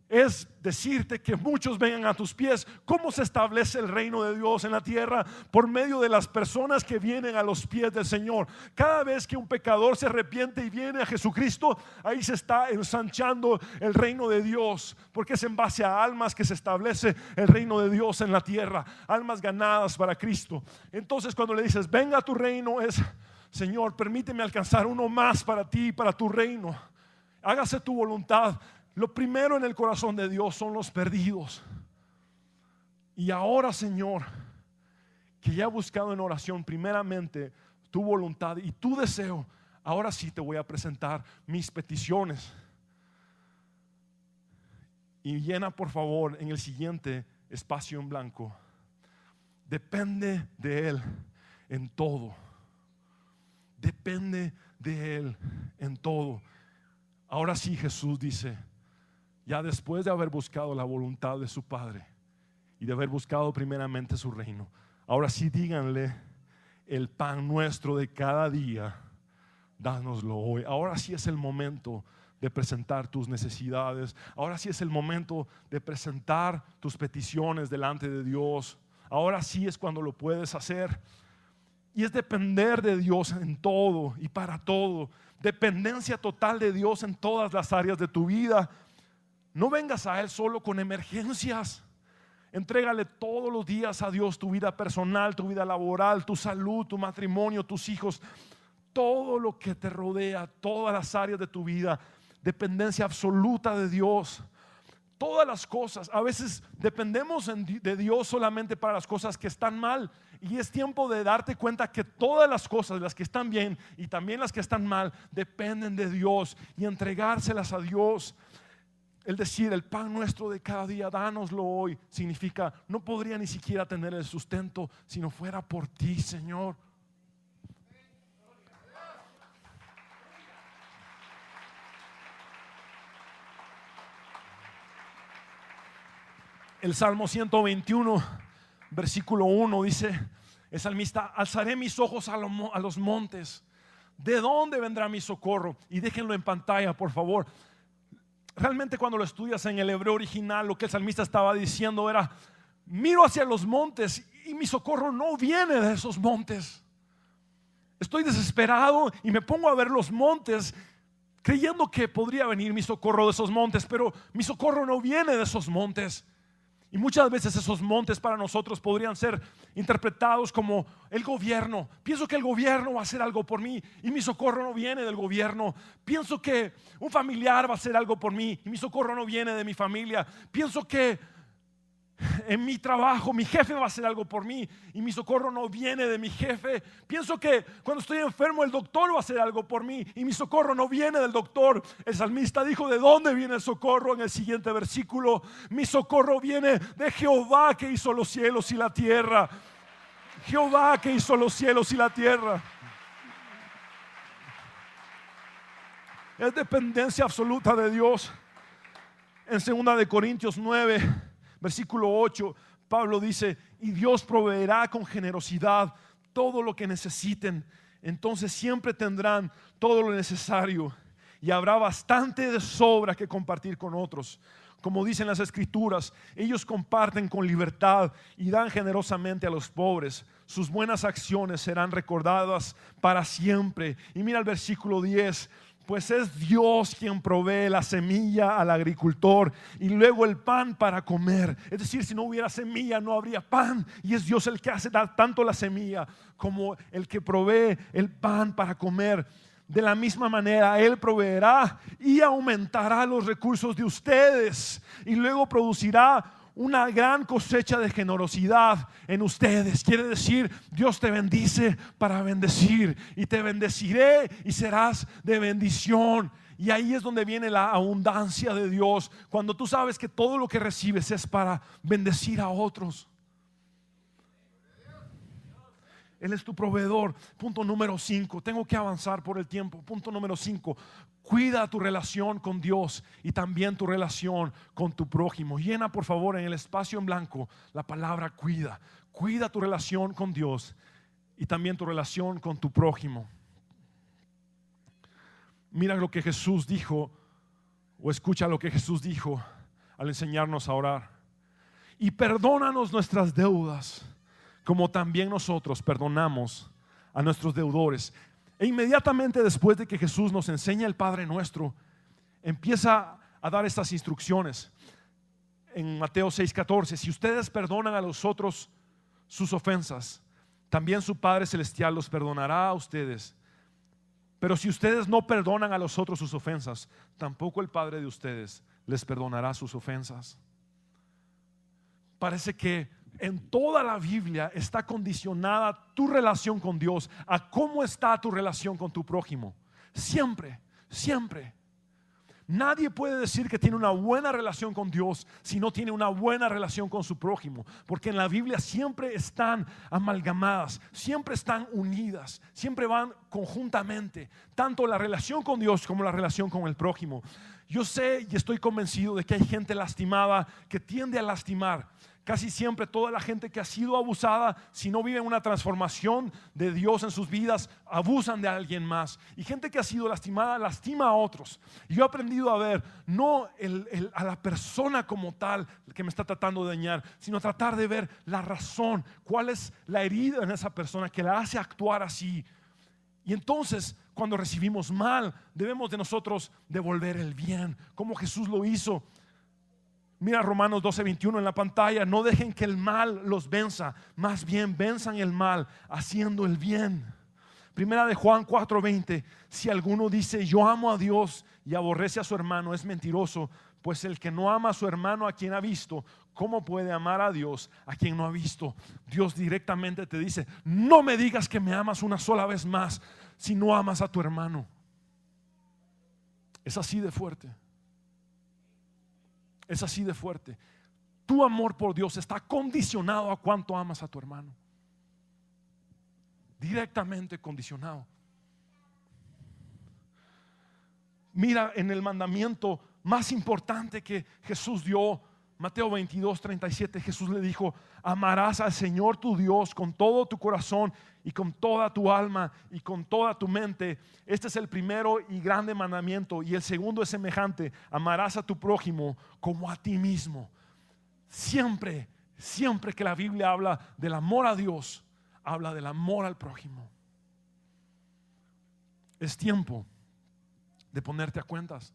es decirte que muchos vengan a tus pies. ¿Cómo se establece el reino de Dios en la tierra? Por medio de las personas que vienen a los pies del Señor. Cada vez que un pecador se arrepiente y viene a Jesucristo, ahí se está ensanchando el reino de Dios, porque es en base a almas que se establece el reino de Dios en la tierra, almas ganadas para Cristo. Entonces, cuando le dices venga a tu reino, es: Señor, permíteme alcanzar uno más para ti, para tu reino. Hágase tu voluntad. Lo primero en el corazón de Dios son los perdidos. Y ahora, Señor, que ya he buscado en oración primeramente tu voluntad y tu deseo, ahora sí te voy a presentar mis peticiones. Y llena, por favor, en el siguiente espacio en blanco: depende de Él en todo. Depende de Él en todo. Ahora sí, Jesús dice, ya después de haber buscado la voluntad de su Padre y de haber buscado primeramente su reino, ahora sí díganle: el pan nuestro de cada día, dánoslo hoy. Ahora sí es el momento de presentar tus necesidades. Ahora sí es el momento de presentar tus peticiones delante de Dios. Ahora sí es cuando lo puedes hacer. Y es depender de Dios en todo y para todo. Dependencia total de Dios en todas las áreas de tu vida. No vengas a Él solo con emergencias. Entrégale todos los días a Dios tu vida personal, tu vida laboral, tu salud, tu matrimonio, tus hijos, todo lo que te rodea, todas las áreas de tu vida. Dependencia absoluta de Dios. Todas las cosas, a veces dependemos de Dios solamente para las cosas que están mal, y es tiempo de darte cuenta que todas las cosas, las que están bien y también las que están mal, dependen de Dios, y entregárselas a Dios. El decir el pan nuestro de cada día, dánoslo hoy, significa no podría ni siquiera tener el sustento si no fuera por ti, Señor. El Salmo 121, versículo 1 dice el salmista: alzaré mis ojos a los montes. ¿De dónde vendrá mi socorro? Y déjenlo en pantalla, por favor. Realmente cuando lo estudias en el hebreo original, lo que el salmista estaba diciendo era: miro hacia los montes y mi socorro no viene de esos montes. Estoy desesperado y me pongo a ver los montes creyendo que podría venir mi socorro de esos montes, pero mi socorro no viene de esos montes. Y muchas veces esos montes para nosotros podrían ser interpretados como el gobierno. Pienso que el gobierno va a hacer algo por mí y mi socorro no viene del gobierno. Pienso que un familiar va a hacer algo por mí y mi socorro no viene de mi familia. Pienso que en mi trabajo mi jefe va a hacer algo por mí y mi socorro no viene de mi jefe. Pienso que cuando estoy enfermo el doctor va a hacer algo por mí y mi socorro no viene del doctor. El salmista dijo: ¿de dónde viene el socorro? En el siguiente versículo: mi socorro viene de Jehová, que hizo los cielos y la tierra. Jehová, que hizo los cielos y la tierra. Es dependencia absoluta de Dios. En 2 de Corintios 9, versículo 8, Pablo dice: y Dios proveerá con generosidad todo lo que necesiten. Entonces siempre tendrán todo lo necesario y habrá bastante de sobra que compartir con otros. Como dicen las escrituras, ellos comparten con libertad y dan generosamente a los pobres. Sus buenas acciones serán recordadas para siempre. Y mira el versículo 10: pues es Dios quien provee la semilla al agricultor y luego el pan para comer. Es decir, si no hubiera semilla no habría pan, y es Dios el que hace dar tanto la semilla como el que provee el pan para comer. De la misma manera Él proveerá y aumentará los recursos de ustedes y luego producirá una gran cosecha de generosidad en ustedes. Quiere decir, Dios te bendice para bendecir, y te bendeciré y serás de bendición. Y ahí es donde viene la abundancia de Dios, cuando tú sabes que todo lo que recibes es para bendecir a otros. Él es tu proveedor. Punto número 5. Tengo que avanzar por el tiempo. Punto número 5. Cuida tu relación con Dios y también tu relación con tu prójimo. Llena por favor en el espacio en blanco la palabra cuida. Cuida tu relación con Dios y también tu relación con tu prójimo. Mira lo que Jesús dijo, o escucha lo que Jesús dijo al enseñarnos a orar. Y perdónanos nuestras deudas, como también nosotros perdonamos a nuestros deudores. E inmediatamente después de que Jesús nos enseña el Padre Nuestro, empieza a dar estas instrucciones. En Mateo 6:14: si ustedes perdonan a los otros sus ofensas, también su Padre Celestial los perdonará a ustedes. Pero si ustedes no perdonan a los otros sus ofensas, tampoco el Padre de ustedes les perdonará sus ofensas. Parece que en toda la Biblia está condicionada tu relación con Dios a cómo está tu relación con tu prójimo. Siempre, siempre. Nadie puede decir que tiene una buena relación con Dios si no tiene una buena relación con su prójimo, porque en la Biblia siempre están amalgamadas, siempre están unidas, siempre van conjuntamente, tanto la relación con Dios como la relación con el prójimo. Yo sé y estoy convencido de que hay gente lastimada que tiende a lastimar. Casi siempre toda la gente que ha sido abusada, si no vive una transformación de Dios en sus vidas, abusan de alguien más. Y gente que ha sido lastimada lastima a otros. Y yo he aprendido a ver no a la persona como tal que me está tratando de dañar, sino tratar de ver la razón, cuál es la herida en esa persona que la hace actuar así. Y entonces cuando recibimos mal, debemos de nosotros devolver el bien, como Jesús lo hizo. Mira Romanos 12:21 en la pantalla: no dejen que el mal los venza, más bien venzan el mal haciendo el bien. Primera de Juan 4:20: si alguno dice yo amo a Dios y aborrece a su hermano, es mentiroso, pues el que no ama a su hermano a quien ha visto, ¿cómo puede amar a Dios a quien no ha visto? Dios directamente te dice: no me digas que me amas una sola vez más si no amas a tu hermano. Es así de fuerte. Es así de fuerte. Tu amor por Dios está condicionado a cuánto amas a tu hermano. Directamente condicionado. Mira en el mandamiento más importante que Jesús dio, Mateo 22:37, Jesús le dijo: amarás al Señor tu Dios con todo tu corazón y con toda tu alma y con toda tu mente. Este es el primero y grande mandamiento, y el segundo es semejante: amarás a tu prójimo como a ti mismo. Siempre que la Biblia habla del amor a Dios, habla del amor al prójimo. Es tiempo de ponerte a cuentas,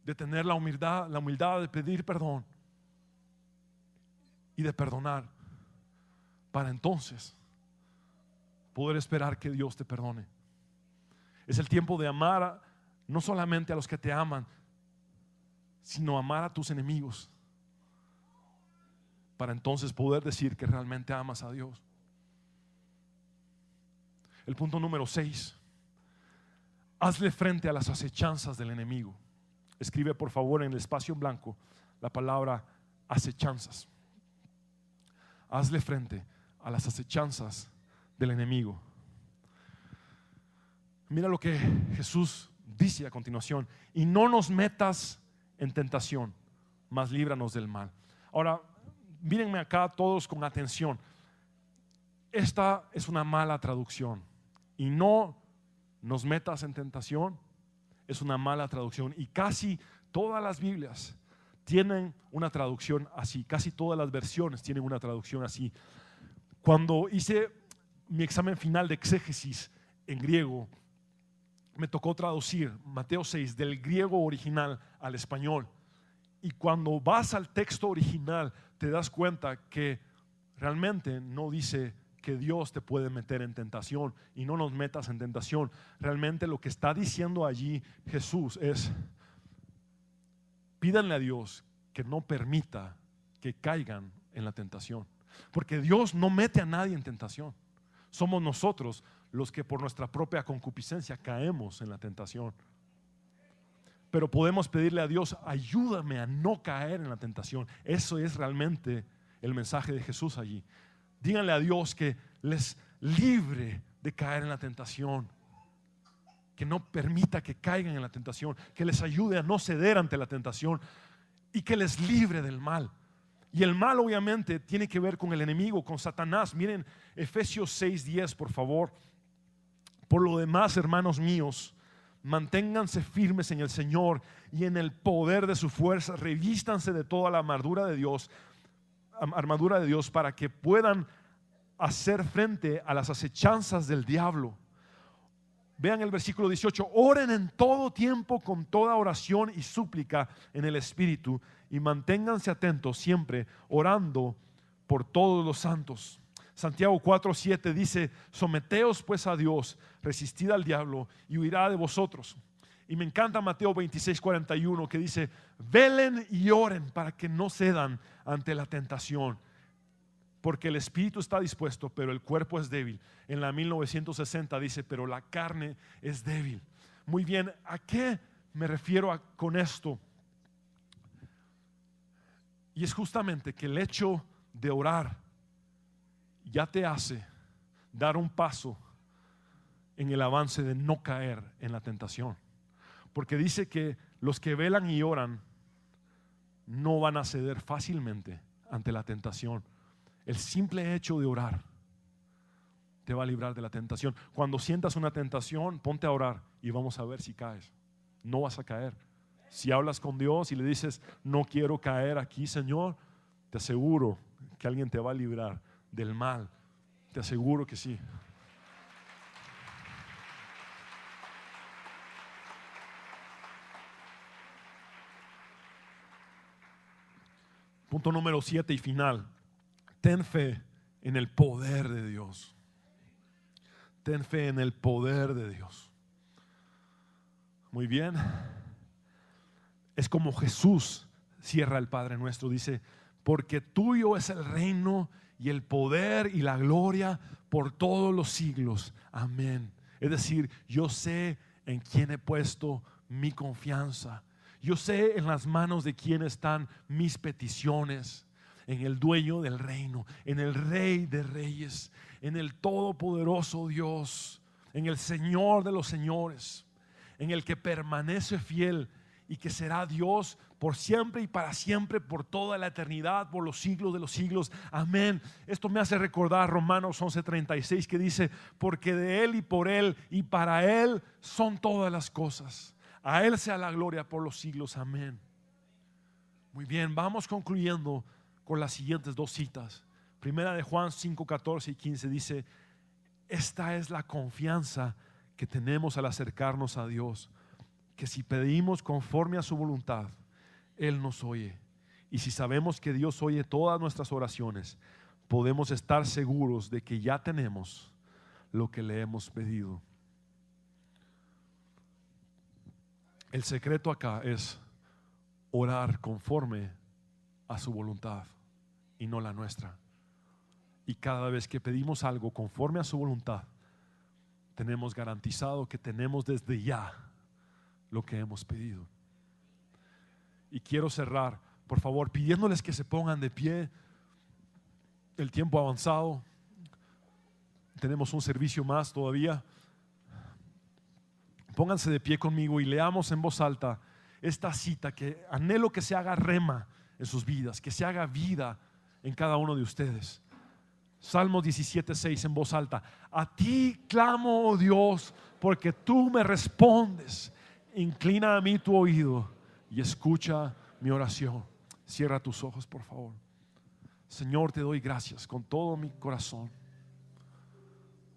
de tener la humildad de pedir perdón y de perdonar, para entonces poder esperar que Dios te perdone. Es el tiempo de amar no solamente a los que te aman, sino amar a tus enemigos, para entonces poder decir que realmente amas a Dios. El punto número 6: hazle frente a las acechanzas del enemigo. Escribe por favor en el espacio en blanco la palabra acechanzas. Hazle frente a las acechanzas del enemigo. Mira lo que Jesús dice a continuación: y no nos metas en tentación, mas líbranos del mal. Ahora, mírenme acá todos con atención. Esta es una mala traducción. Y no nos metas en tentación es una mala traducción, y casi todas las Biblias tienen una traducción así. Casi todas las versiones tienen una traducción así. Cuando hice mi examen final de exégesis en griego, me tocó traducir Mateo 6 del griego original al español, y cuando vas al texto original te das cuenta que realmente no dice que Dios te puede meter en tentación y no nos metas en tentación. Realmente lo que está diciendo allí Jesús es: pídanle a Dios que no permita que caigan en la tentación, porque Dios no mete a nadie en tentación. Somos nosotros los que por nuestra propia concupiscencia caemos en la tentación. Pero podemos pedirle a Dios: ayúdame a no caer en la tentación. Eso es realmente el mensaje de Jesús allí. Díganle a Dios que les libre de caer en la tentación, que no permita que caigan en la tentación, que les ayude a no ceder ante la tentación y que les libre del mal. Y el mal obviamente tiene que ver con el enemigo, con Satanás. Miren Efesios 6:10 por favor. Por lo demás, hermanos míos, manténganse firmes en el Señor y en el poder de su fuerza. Revístanse de toda la armadura de Dios para que puedan hacer frente a las acechanzas del diablo. Vean el versículo 18: oren en todo tiempo con toda oración y súplica en el Espíritu, y manténganse atentos siempre orando por todos los santos. Santiago 4:7 dice: someteos pues a Dios, resistid al diablo y huirá de vosotros. Y me encanta Mateo 26:41 que dice: velen y oren para que no cedan ante la tentación, porque el espíritu está dispuesto, pero el cuerpo es débil. En la 1960 dice: pero la carne es débil. Muy bien, ¿a qué me refiero con esto? Y es justamente que el hecho de orar ya te hace dar un paso en el avance de no caer en la tentación. Porque dice que los que velan y oran no van a ceder fácilmente ante la tentación. El simple hecho de orar te va a librar de la tentación. Cuando sientas una tentación, ponte a orar y vamos a ver si caes. No vas a caer. Si hablas con Dios y le dices: no quiero caer aquí, Señor, te aseguro que alguien te va a librar del mal. Te aseguro que sí. Punto número 7 y final: ten fe en el poder de Dios. Ten fe en el poder de Dios. Muy bien. Es como Jesús cierra el Padre Nuestro. Dice: porque tuyo es el reino y el poder y la gloria por todos los siglos. Amén. Es decir, yo sé en quién he puesto mi confianza. Yo sé en las manos de quién están mis peticiones. En el dueño del reino, en el Rey de Reyes, en el todopoderoso Dios, en el Señor de los señores, en el que permanece fiel y que será Dios por siempre y para siempre, por toda la eternidad, por los siglos de los siglos. Amén. Esto me hace recordar Romanos 11:36, que dice: porque de Él y por Él y para Él son todas las cosas. A Él sea la gloria por los siglos. Amén. Muy bien, vamos concluyendo con las siguientes dos citas. Primera de Juan 5:14 y 15 dice: esta es la confianza que tenemos al acercarnos a Dios, que si pedimos conforme a su voluntad, Él nos oye. Y si sabemos que Dios oye todas nuestras oraciones, podemos estar seguros de que ya tenemos lo que le hemos pedido. El secreto acá es orar conforme a su voluntad y no la nuestra. Y cada vez que pedimos algo conforme a su voluntad, tenemos garantizado que tenemos desde ya lo que hemos pedido. Y quiero cerrar, por favor, pidiéndoles que se pongan de pie. El tiempo ha avanzado, tenemos un servicio más todavía. Pónganse de pie conmigo y leamos en voz alta esta cita que anhelo que se haga rema en sus vidas, que se haga vida en cada uno de ustedes. Salmo 17:6 en voz alta: a ti clamo, oh Dios, porque tú me respondes. Inclina a mí tu oído y escucha mi oración. Cierra tus ojos, por favor. Señor, te doy gracias con todo mi corazón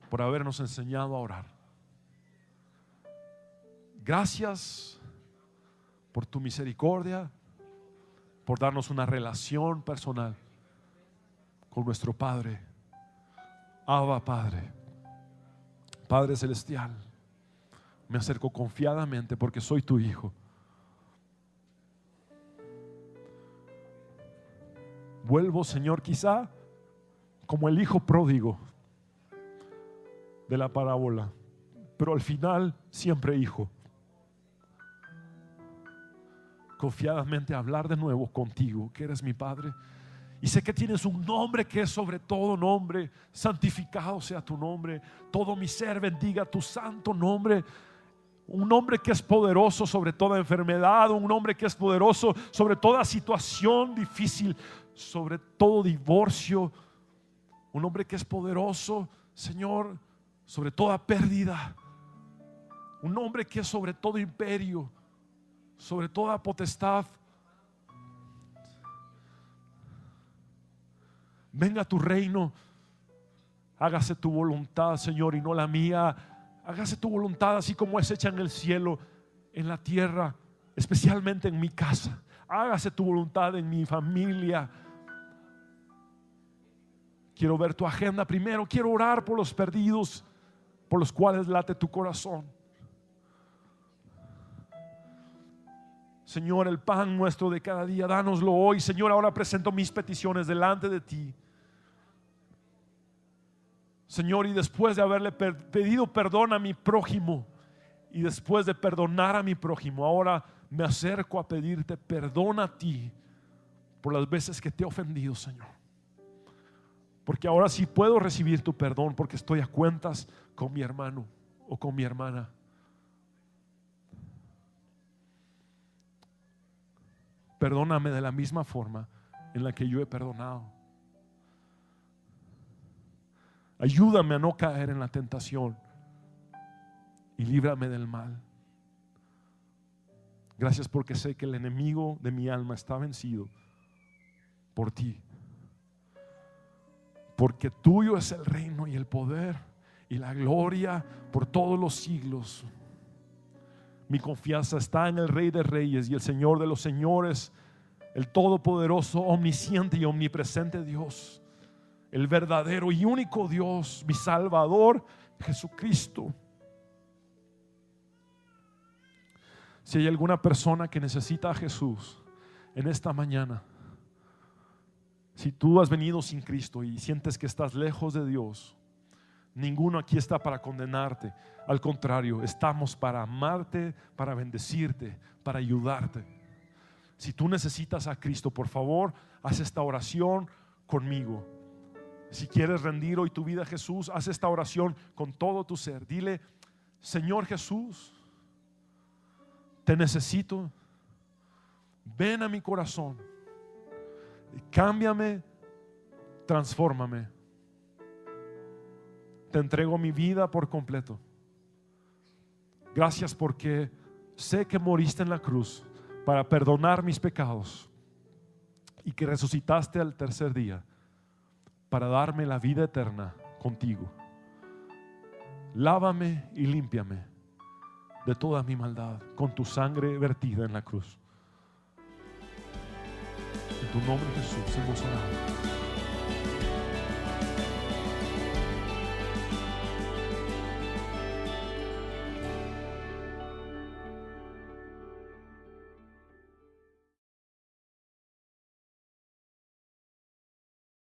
por habernos enseñado a orar. Gracias por tu misericordia, por darnos una relación personal con nuestro Padre. Abba, Padre, Padre celestial, me acerco confiadamente porque soy tu hijo. Vuelvo, Señor, quizá como el hijo pródigo de la parábola, pero al final siempre hijo. Confiadamente hablar de nuevo contigo, que eres mi Padre. Y sé que tienes un nombre que es sobre todo nombre. Santificado sea tu nombre. Todo mi ser bendiga tu santo nombre. Un nombre que es poderoso sobre toda enfermedad. Un nombre que es poderoso sobre toda situación difícil, sobre todo divorcio. Un nombre que es poderoso, Señor, sobre toda pérdida. Un nombre que es sobre todo imperio, sobre toda potestad. Venga tu reino, hágase tu voluntad, Señor, y no la mía. Hágase tu voluntad así como es hecha en el cielo, en la tierra, especialmente en mi casa. Hágase tu voluntad en mi familia. Quiero ver tu agenda primero. Quiero orar por los perdidos, por los cuales late tu corazón. Señor, el pan nuestro de cada día, dánoslo hoy. Señor, ahora presento mis peticiones delante de ti, Señor, y después de haberle pedido perdón a mi prójimo, y después de perdonar a mi prójimo, ahora me acerco a pedirte perdón a ti por las veces que te he ofendido, Señor. Porque ahora sí puedo recibir tu perdón, porque estoy a cuentas con mi hermano o con mi hermana. Perdóname de la misma forma en la que yo he perdonado. Ayúdame a no caer en la tentación y líbrame del mal. Gracias porque sé que el enemigo de mi alma está vencido por ti. Porque tuyo es el reino y el poder y la gloria por todos los siglos. Mi confianza está en el Rey de Reyes y el Señor de los Señores, el todopoderoso, omnisciente y omnipresente Dios, el verdadero y único Dios, mi Salvador, Jesucristo. Si hay alguna persona que necesita a Jesús en esta mañana, si tú has venido sin Cristo y sientes que estás lejos de Dios, ninguno aquí está para condenarte. Al contrario, estamos para amarte, para bendecirte, para ayudarte. Si tú necesitas a Cristo, por favor, haz esta oración conmigo. Si quieres rendir hoy tu vida a Jesús, haz esta oración con todo tu ser. Dile: Señor Jesús, te necesito, ven a mi corazón, cámbiame, transfórmame. Te entrego mi vida por completo. Gracias porque sé que moriste en la cruz para perdonar mis pecados y que resucitaste al tercer día para darme la vida eterna contigo. Lávame y límpiame de toda mi maldad con tu sangre vertida en la cruz. En tu nombre, Jesús, hemos orado.